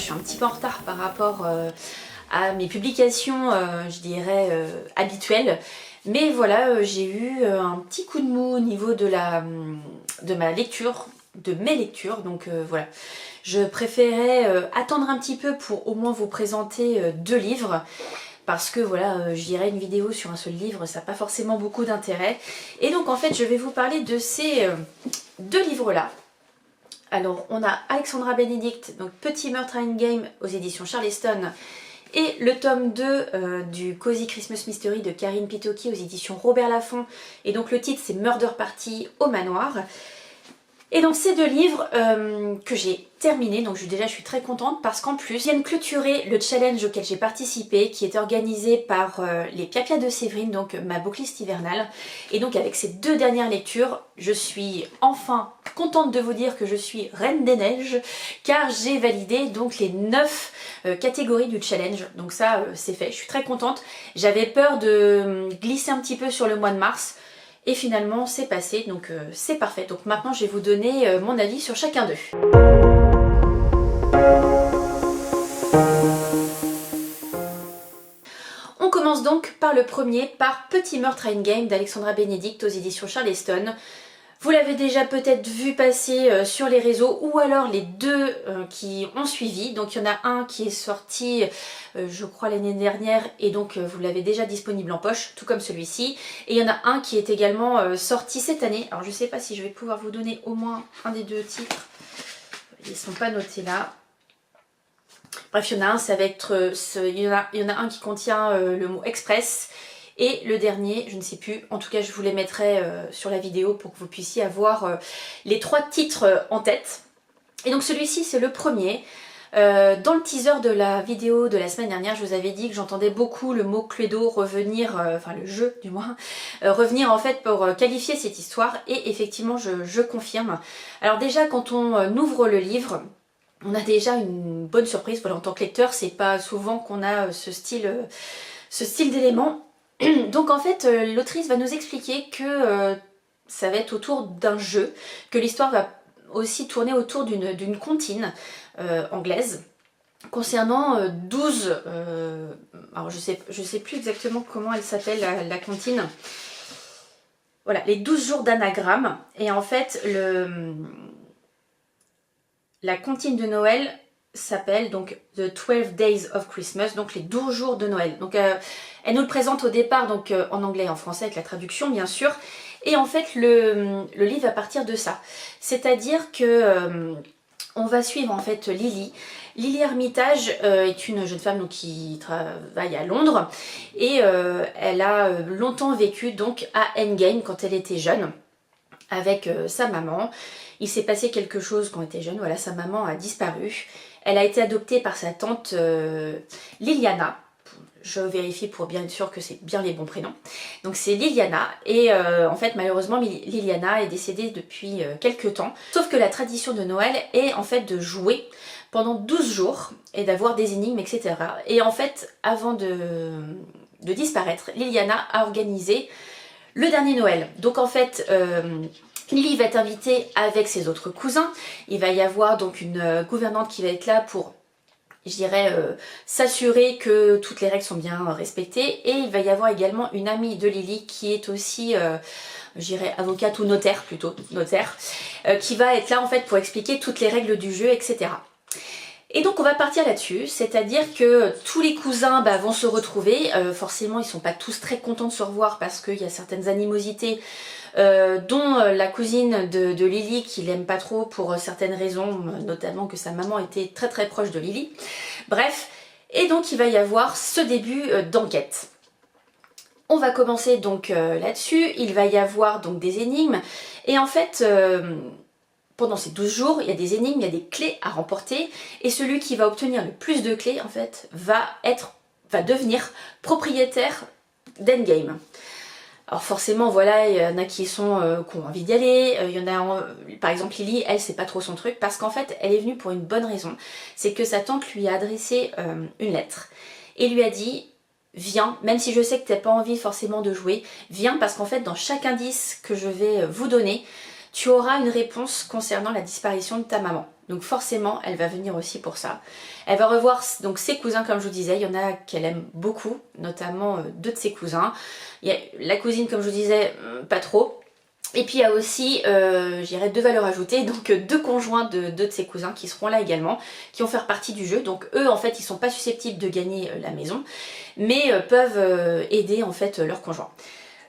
je suis un petit peu en retard par rapport à mes publications, je dirais, habituelles. Mais voilà, j'ai eu un petit coup de mou au niveau de ma lecture, de mes lectures, donc voilà. Je préférais attendre un petit peu pour au moins vous présenter 2 livres. Parce que voilà, je dirais une vidéo sur un seul livre, ça n'a pas forcément beaucoup d'intérêt. Et donc en fait, je vais vous parler de ces 2 livres-là. Alors, on a Alexandra Benedict, donc Petit meurtre à Endgame aux éditions Charleston, et le tome 2 du Cozy Christmas Mystery de Karine Pitoki aux éditions Robert Laffont. Et donc le titre c'est Murder Party au manoir. Et donc ces 2 livres que j'ai terminés, donc je suis très contente parce qu'en plus viennent clôturer le challenge auquel j'ai participé qui est organisé par les Piapias de Séverine, donc ma booklist hivernale. Et donc avec ces 2 dernières lectures, je suis enfin contente de vous dire que je suis reine des neiges car j'ai validé donc les 9 catégories du challenge. Donc ça c'est fait, je suis très contente. J'avais peur de glisser un petit peu sur le mois de mars. Et finalement c'est passé, donc c'est parfait. Donc maintenant je vais vous donner mon avis sur chacun d'eux. On commence donc par le premier, par Petit meurtre à Endgame d'Alexandra Benedict aux éditions Charleston. Vous l'avez déjà peut-être vu passer sur les réseaux ou alors les 2 qui ont suivi. Donc il y en a un qui est sorti je crois l'année dernière et donc vous l'avez déjà disponible en poche, tout comme celui-ci. Et il y en a un qui est également sorti cette année. Alors je ne sais pas si je vais pouvoir vous donner au moins un des 2 titres. Ils ne sont pas notés là. Bref, il y en a un, ça va être, il y en a un qui contient le mot express. Et le dernier, je ne sais plus, en tout cas je vous les mettrai sur la vidéo pour que vous puissiez avoir les 3 titres en tête. Et donc celui-ci c'est le premier. Dans le teaser de la vidéo de la semaine dernière, je vous avais dit que j'entendais beaucoup le mot Cluedo revenir, enfin le jeu du moins, revenir en fait pour qualifier cette histoire. Et effectivement je confirme. Alors déjà quand on ouvre le livre, on a déjà une bonne surprise. Voilà, en tant que lecteur, c'est pas souvent qu'on a ce style d'éléments. Donc en fait, l'autrice va nous expliquer que ça va être autour d'un jeu, que l'histoire va aussi tourner autour d'une comptine anglaise concernant 12... alors je sais plus exactement comment elle s'appelle la comptine. Voilà, les 12 jours d'anagramme. Et en fait, la comptine de Noël s'appelle donc The 12 Days of Christmas, donc les 12 jours de Noël. Donc elle nous le présente au départ donc en anglais et en français avec la traduction bien sûr. Et en fait le livre va partir de ça. C'est-à-dire que on va suivre en fait Lily. Lily Armitage est une jeune femme donc, qui travaille à Londres et elle a longtemps vécu donc à Endgame quand elle était jeune avec sa maman. Il s'est passé quelque chose quand elle était jeune, voilà, sa maman a disparu. Elle a été adoptée par sa tante Liliana. Je vérifie pour bien être sûre que c'est bien les bons prénoms. Donc c'est Liliana et en fait malheureusement Liliana est décédée depuis quelques temps. Sauf que la tradition de Noël est en fait de jouer pendant 12 jours et d'avoir des énigmes etc. Et en fait avant de disparaître, Liliana a organisé le dernier Noël. Donc en fait Lily va être invitée avec ses autres cousins. Il va y avoir donc une gouvernante qui va être là pour, je dirais, s'assurer que toutes les règles sont bien respectées. Et il va y avoir également une amie de Lily qui est aussi, je dirais, avocate ou notaire plutôt, notaire, qui va être là en fait pour expliquer toutes les règles du jeu, etc. Et donc on va partir là-dessus, c'est-à-dire que tous les cousins vont se retrouver, forcément ils sont pas tous très contents de se revoir parce qu'il y a certaines animosités, dont la cousine de Lily qui l'aime pas trop pour certaines raisons, notamment que sa maman était très très proche de Lily. Bref, et donc il va y avoir ce début d'enquête. On va commencer donc là-dessus, il va y avoir donc des énigmes, et en fait... pendant ces 12 jours, il y a des énigmes, il y a des clés à remporter et celui qui va obtenir le plus de clés en fait va devenir propriétaire d'Endgame. Alors forcément voilà, il y en a qui ont envie d'y aller, il y en a par exemple Lily, elle c'est pas trop son truc parce qu'en fait elle est venue pour une bonne raison, c'est que sa tante lui a adressé une lettre et lui a dit viens, même si je sais que tu n'as pas envie forcément de jouer, viens parce qu'en fait dans chaque indice que je vais vous donner, tu auras une réponse concernant la disparition de ta maman. Donc forcément, elle va venir aussi pour ça. Elle va revoir donc ses cousins, comme je vous disais, il y en a qu'elle aime beaucoup, notamment deux de ses cousins. Il y a la cousine, comme je vous disais, pas trop. Et puis il y a aussi, je dirais, deux valeurs ajoutées, donc deux conjoints de deux de ses cousins qui seront là également, qui vont faire partie du jeu. Donc eux, en fait, ils sont pas susceptibles de gagner la maison, mais peuvent aider en fait leurs conjoints.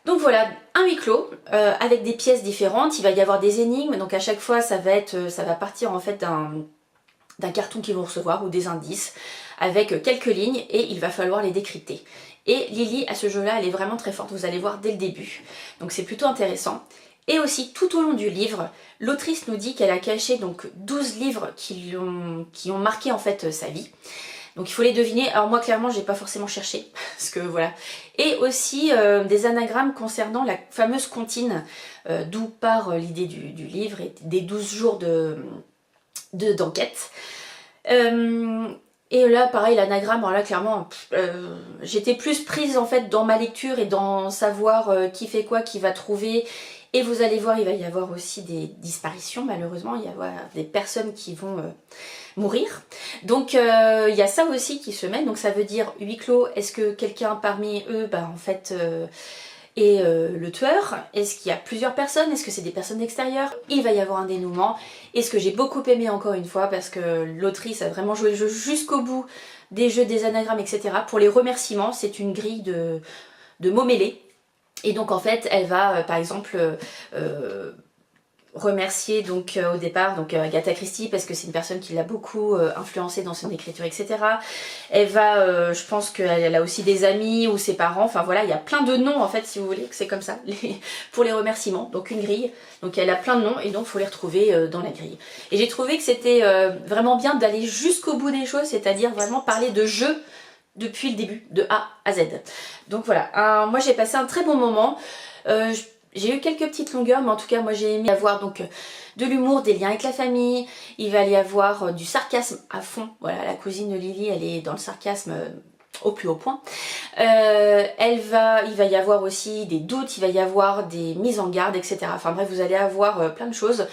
Donc voilà, un huis clos avec des pièces différentes. Il va y avoir des énigmes, donc à chaque fois ça va partir en fait d'un carton qu'ils vont recevoir ou des indices avec quelques lignes et il va falloir les décrypter. Et Lily à ce jeu-là, elle est vraiment très forte, vous allez voir dès le début. Donc c'est plutôt intéressant. Et aussi, tout au long du livre, l'autrice nous dit qu'elle a caché donc 12 livres qui ont marqué en fait sa vie. Donc il faut les deviner. Alors moi clairement j'ai pas forcément cherché, parce que voilà. Et aussi des anagrammes concernant la fameuse comptine, d'où part l'idée du livre et des 12 jours d'enquête. Et là pareil l'anagramme, alors là clairement j'étais plus prise en fait dans ma lecture et dans savoir qui fait quoi, qui va trouver. Et vous allez voir, il va y avoir aussi des disparitions, malheureusement, il va y avoir des personnes qui vont mourir. Donc il y a ça aussi qui se met, donc ça veut dire huis clos, est-ce que quelqu'un parmi eux, en fait, est le tueur? Est-ce qu'il y a plusieurs personnes? Est-ce que c'est des personnes extérieures? Il va y avoir un dénouement. Et ce que j'ai beaucoup aimé encore une fois, parce que l'autrice a vraiment joué le jeu jusqu'au bout des jeux, des anagrammes, etc. Pour les remerciements, c'est une grille de mots mêlés. Et donc en fait elle va par exemple remercier donc au départ donc Agatha Christie parce que c'est une personne qui l'a beaucoup influencée dans son écriture, etc. Elle va, je pense qu'elle a aussi des amis ou ses parents, enfin voilà, il y a plein de noms en fait si vous voulez, que c'est comme ça, pour les remerciements, donc une grille, donc elle a plein de noms et donc il faut les retrouver dans la grille. Et j'ai trouvé que c'était vraiment bien d'aller jusqu'au bout des choses, c'est-à-dire vraiment parler de jeu depuis le début, de A à Z. Donc voilà, moi j'ai passé un très bon moment. J'ai eu quelques petites longueurs, mais en tout cas moi j'ai aimé avoir donc de l'humour, des liens avec la famille. Il va y avoir du sarcasme à fond. Voilà, la cousine de Lily, elle est dans le sarcasme au plus haut point. Il va y avoir aussi des doutes, il va y avoir des mises en garde, etc. Enfin bref, vous allez avoir plein de choses.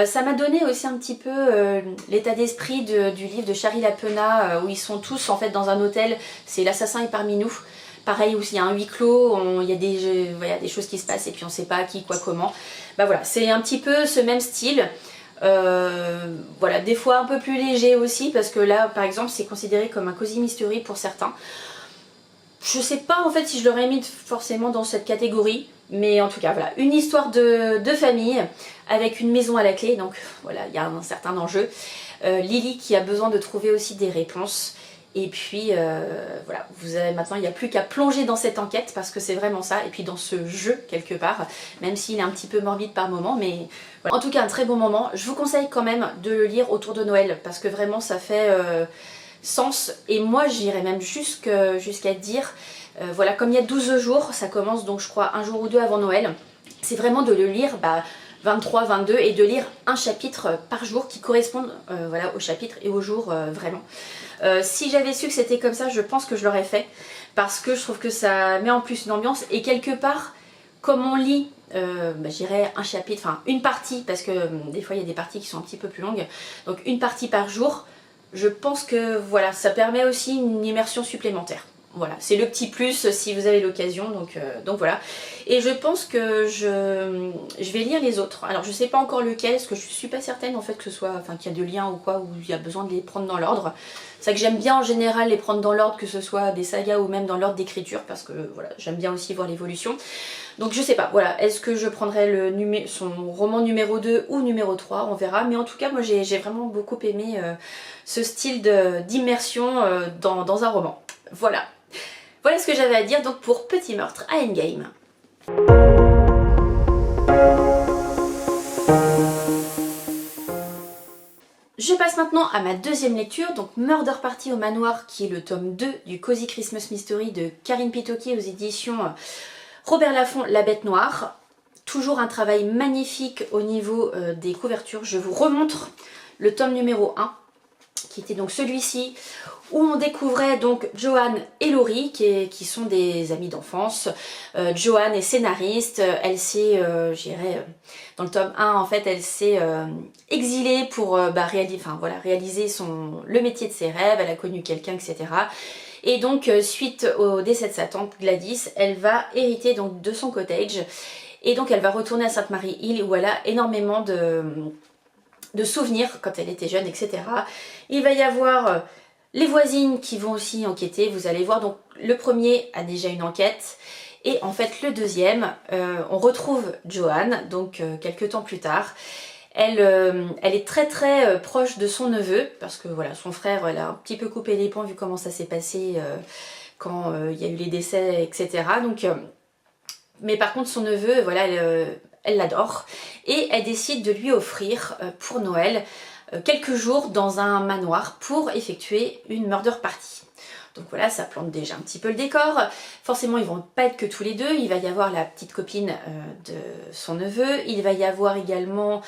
Ça m'a donné aussi un petit peu l'état d'esprit du livre de Shari Lapena où ils sont tous en fait dans un hôtel, c'est l'assassin est parmi nous. Pareil, où il y a un huis clos, il y a des choses qui se passent et puis on sait pas qui, quoi, comment. Bah voilà, c'est un petit peu ce même style. Voilà, des fois un peu plus léger aussi parce que là par exemple c'est considéré comme un cozy mystery pour certains. Je sais pas en fait si je l'aurais mis forcément dans cette catégorie, mais en tout cas voilà, une histoire de famille avec une maison à la clé, donc voilà, il y a un certain enjeu. Lily qui a besoin de trouver aussi des réponses. Et puis voilà, maintenant il n'y a plus qu'à plonger dans cette enquête parce que c'est vraiment ça, et puis dans ce jeu quelque part, même s'il est un petit peu morbide par moment, mais voilà. En tout cas un très bon moment. Je vous conseille quand même de le lire autour de Noël parce que vraiment ça fait sens, et moi j'irais même jusqu'à dire, voilà, comme il y a 12 jours, ça commence donc je crois un jour ou deux avant Noël, c'est vraiment de le lire 23, 22 et de lire un chapitre par jour qui correspondent voilà, au chapitre et au jour vraiment. Si j'avais su que c'était comme ça, je pense que je l'aurais fait parce que je trouve que ça met en plus une ambiance et quelque part, comme on lit, je dirais un chapitre, enfin une partie, parce que des fois il y a des parties qui sont un petit peu plus longues, donc une partie par jour, je pense que voilà, ça permet aussi une immersion supplémentaire. Voilà, c'est le petit plus si vous avez l'occasion, donc voilà. Et je pense que je vais lire les autres. Alors je sais pas encore lequel, parce que je suis pas certaine en fait que ce soit, enfin qu'il y a de liens ou quoi, où il y a besoin de les prendre dans l'ordre. C'est que j'aime bien en général les prendre dans l'ordre, que ce soit des sagas ou même dans l'ordre d'écriture, parce que voilà, j'aime bien aussi voir l'évolution. Donc je sais pas, voilà, est-ce que je prendrai son roman numéro 2 ou numéro 3, on verra. Mais en tout cas, moi j'ai vraiment beaucoup aimé ce style d'immersion dans un roman. Voilà. Voilà ce que j'avais à dire donc pour Petit meurtre à Endgame. Je passe maintenant à ma deuxième lecture, donc Murder Party au Manoir, qui est le tome 2 du Cozy Christmas Mystery de Karine Pitoki aux éditions Robert Laffont, La Bête Noire. Toujours un travail magnifique au niveau des couvertures. Je vous remontre le tome numéro 1, qui était donc celui-ci, où on découvrait donc Joanne et Laurie qui sont des amies d'enfance. Joanne est scénariste, elle s'est, je dirais, dans le tome 1 en fait, elle s'est exilée pour réaliser le métier de ses rêves, elle a connu quelqu'un, etc. Et donc suite au décès de sa tante Gladys, elle va hériter donc de son cottage et donc elle va retourner à Sainte-Marie-Hill où elle a énormément de souvenirs quand elle était jeune, etc. Il va y avoir les voisines qui vont aussi enquêter, vous allez voir. Donc le premier a déjà une enquête et en fait le deuxième, on retrouve Joanne, donc quelques temps plus tard. Elle est très très proche de son neveu, parce que voilà, son frère, elle a un petit peu coupé les ponts vu comment ça s'est passé quand il y a eu les décès, etc. Donc, mais par contre son neveu, voilà, elle l'adore et elle décide de lui offrir pour Noël quelques jours dans un manoir pour effectuer une murder party. Donc voilà, ça plante déjà un petit peu le décor. Forcément, ils vont pas être que tous les deux. Il va y avoir la petite copine de son neveu. Il va y avoir également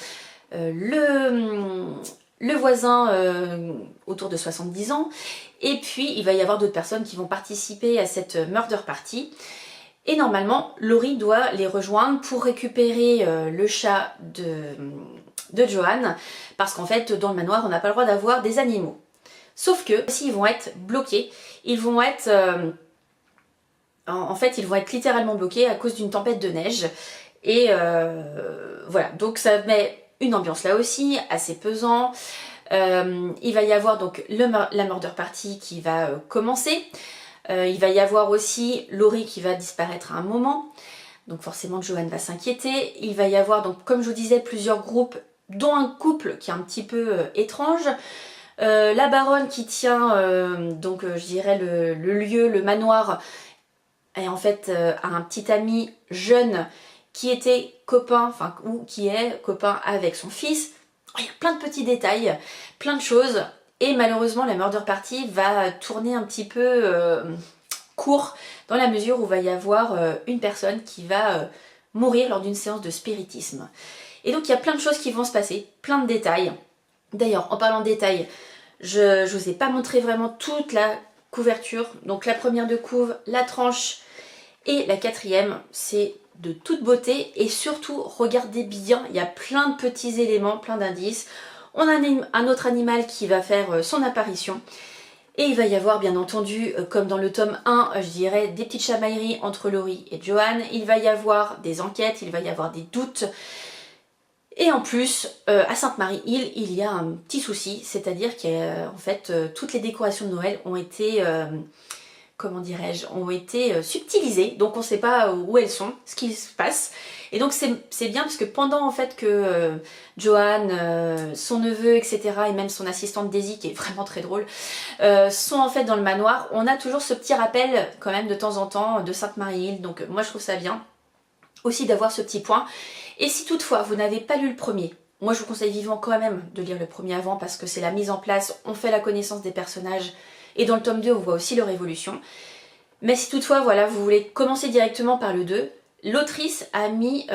le voisin autour de 70 ans. Et puis, il va y avoir d'autres personnes qui vont participer à cette murder party. Et normalement, Laurie doit les rejoindre pour récupérer le chat de Joanne. Parce qu'en fait, dans le manoir, on n'a pas le droit d'avoir des animaux. Sauf que, s'ils vont être bloqués, ils vont être... en fait, ils vont être littéralement bloqués à cause d'une tempête de neige. Et voilà, donc ça met une ambiance là aussi, assez pesant. Il va y avoir donc la murder party qui va commencer. Il va y avoir aussi Laurie qui va disparaître à un moment. Donc forcément, Joanne va s'inquiéter. Il va y avoir, donc comme je vous disais, plusieurs groupes, dont un couple qui est un petit peu étrange. La baronne qui tient je dirais le lieu, le manoir, et en fait a un petit ami jeune qui était copain, ou qui est copain avec son fils. Il y a plein de petits détails, plein de choses, et malheureusement la murder party va tourner un petit peu court dans la mesure où va y avoir une personne qui va mourir lors d'une séance de spiritisme. Et donc il y a plein de choses qui vont se passer, plein de détails. D'ailleurs, en parlant de détails, je ne vous ai pas montré vraiment toute la couverture. Donc la première de couve, la tranche et la quatrième, c'est de toute beauté. Et surtout, regardez bien, il y a plein de petits éléments, plein d'indices. On a un autre animal qui va faire son apparition. Et il va y avoir bien entendu, comme dans le tome 1, je dirais, des petites chamailleries entre Laurie et Joanne. Il va y avoir des enquêtes, il va y avoir des doutes. Et en plus, à Sainte-Marie-Hill, il y a un petit souci, c'est-à-dire qu'en fait, toutes les décorations de Noël ont été, comment dirais-je, ont été subtilisées, donc on ne sait pas où elles sont, ce qui se passe. Et donc c'est bien parce que pendant en fait que Joanne, son neveu, etc., et même son assistante Daisy, qui est vraiment très drôle, sont en fait dans le manoir, on a toujours ce petit rappel quand même de temps en temps de Sainte-Marie-Hill, donc moi je trouve ça bien aussi d'avoir ce petit point. Et si toutefois vous n'avez pas lu le premier, moi je vous conseille vivement quand même de lire le premier avant parce que c'est la mise en place, on fait la connaissance des personnages et dans le tome 2 on voit aussi leur évolution. Mais si toutefois voilà, vous voulez commencer directement par le 2, l'autrice a mis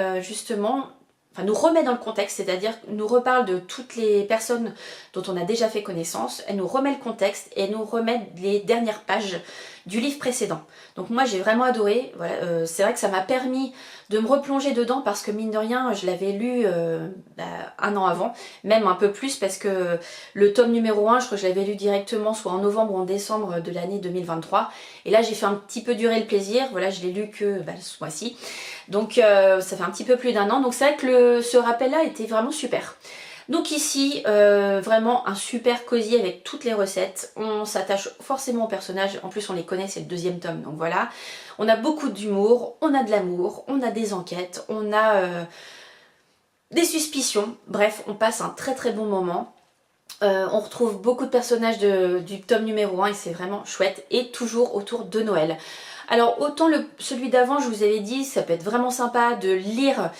nous remet dans le contexte, c'est-à-dire nous reparle de toutes les personnes dont on a déjà fait connaissance, elle nous remet le contexte et elle nous remet les dernières pages du livre précédent. Donc moi j'ai vraiment adoré, voilà, c'est vrai que ça m'a permis de me replonger dedans parce que mine de rien je l'avais lu un an avant, même un peu plus parce que le tome numéro 1 je crois que je l'avais lu directement soit en novembre ou en décembre de l'année 2023 et là j'ai fait un petit peu durer le plaisir, voilà je l'ai lu que ce mois-ci, donc ça fait un petit peu plus d'un an, donc c'est vrai que ce rappel là était vraiment super. Donc ici, vraiment un super cosy avec toutes les recettes. On s'attache forcément aux personnages. En plus, on les connaît, c'est le deuxième tome. Donc voilà. On a beaucoup d'humour, on a de l'amour, on a des enquêtes, on a des suspicions. Bref, on passe un très très bon moment. On retrouve beaucoup de personnages du tome numéro 1 et c'est vraiment chouette. Et toujours autour de Noël. Alors autant celui d'avant, je vous avais dit, ça peut être vraiment sympa de lire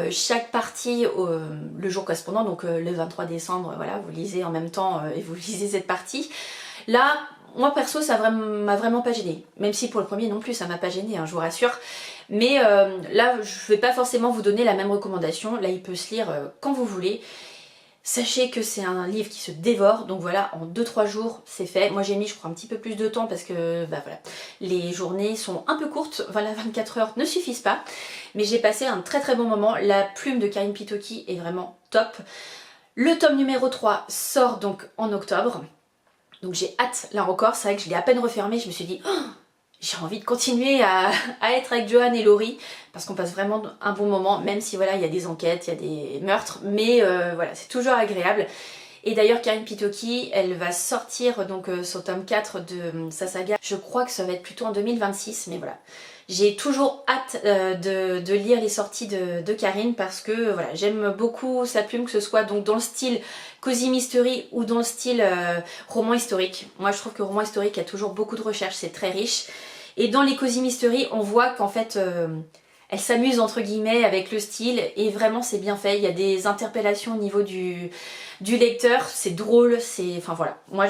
chaque partie le jour correspondant, donc le 23 décembre, voilà, vous lisez en même temps et vous lisez cette partie. Là, moi perso, ça m'a vraiment pas gêné, même si pour le premier non plus, ça m'a pas gêné, hein, je vous rassure. Mais là, je vais pas forcément vous donner la même recommandation, là il peut se lire quand vous voulez. Sachez que c'est un livre qui se dévore, donc voilà, en 2-3 jours c'est fait. Moi j'ai mis je crois un petit peu plus de temps parce que bah voilà, les journées sont un peu courtes, voilà 24 heures ne suffisent pas. Mais j'ai passé un très très bon moment, la plume de Karine Pitoki est vraiment top. Le tome numéro 3 sort donc en octobre, donc j'ai hâte là encore, c'est vrai que je l'ai à peine refermé, je me suis dit oh, j'ai envie de continuer à être avec Johan et Laurie parce qu'on passe vraiment un bon moment, même si voilà il y a des enquêtes, il y a des meurtres, mais voilà c'est toujours agréable. Et d'ailleurs Karine Pitoki, elle va sortir donc son tome 4 de sa saga, je crois que ça va être plutôt en 2026, mais voilà. J'ai toujours hâte de lire les sorties de Karine parce que voilà, j'aime beaucoup sa plume, que ce soit donc dans le style Cozy Mystery ou dans le style roman historique. Moi je trouve que roman historique a toujours beaucoup de recherche, c'est très riche. Et dans les Cozy Mystery, on voit qu'en fait, elle s'amuse entre guillemets avec le style et vraiment c'est bien fait. Il y a des interpellations au niveau du lecteur, c'est drôle, c'est... Enfin voilà, moi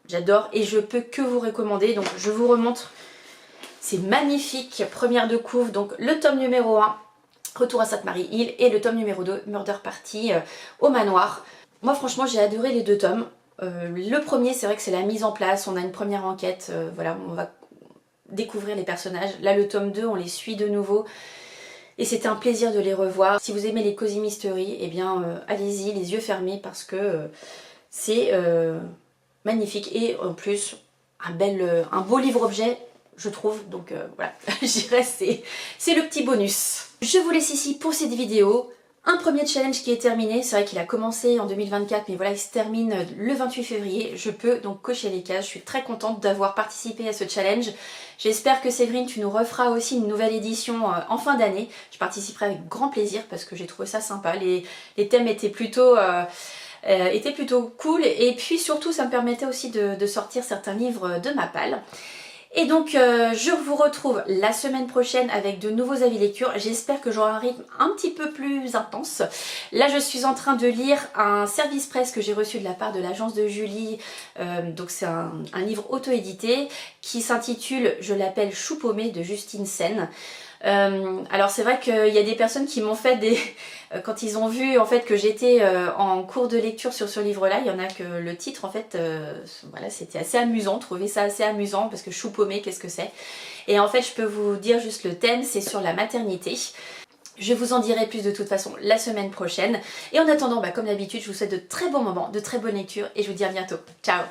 j'adore et je peux que vous recommander. Donc je vous remontre, c'est magnifique, première de couve, donc le tome numéro 1, Retour à Sainte-Marie-Hill, et le tome numéro 2, Murder Party au manoir. Moi franchement j'ai adoré les 2 tomes. Le premier c'est vrai que c'est la mise en place, on a une première enquête, voilà, on va découvrir les personnages. Là le tome 2 on les suit de nouveau et c'était un plaisir de les revoir. Si vous aimez les Cozy Mystery, eh bien allez-y les yeux fermés parce que c'est magnifique et en plus un beau livre-objet je trouve, donc voilà, je dirais c'est le petit bonus. Je vous laisse ici pour cette vidéo. Un premier challenge qui est terminé, c'est vrai qu'il a commencé en 2024 mais voilà il se termine le 28 février, je peux donc cocher les cases, je suis très contente d'avoir participé à ce challenge. J'espère que Séverine tu nous referas aussi une nouvelle édition en fin d'année, je participerai avec grand plaisir parce que j'ai trouvé ça sympa, les thèmes étaient plutôt cool et puis surtout ça me permettait aussi de sortir certains livres de ma palle. Et donc je vous retrouve la semaine prochaine avec de nouveaux avis lecture. J'espère que j'aurai un rythme un petit peu plus intense. Là je suis en train de lire un service presse que j'ai reçu de la part de l'agence de Julie. Donc c'est un livre auto-édité qui s'intitule, je l'appelle Chou paumé de Justine Sen. Alors c'est vrai qu'il y a des personnes qui m'ont fait des... quand ils ont vu en fait que j'étais en cours de lecture sur ce livre là, il y en a que le titre en fait, voilà c'était assez amusant, trouver ça assez amusant parce que chou paumé qu'est-ce que c'est. Et en fait je peux vous dire juste le thème, c'est sur la maternité. Je vous en dirai plus de toute façon la semaine prochaine. Et en attendant, bah, comme d'habitude, je vous souhaite de très bons moments, de très bonnes lectures et je vous dis à bientôt. Ciao!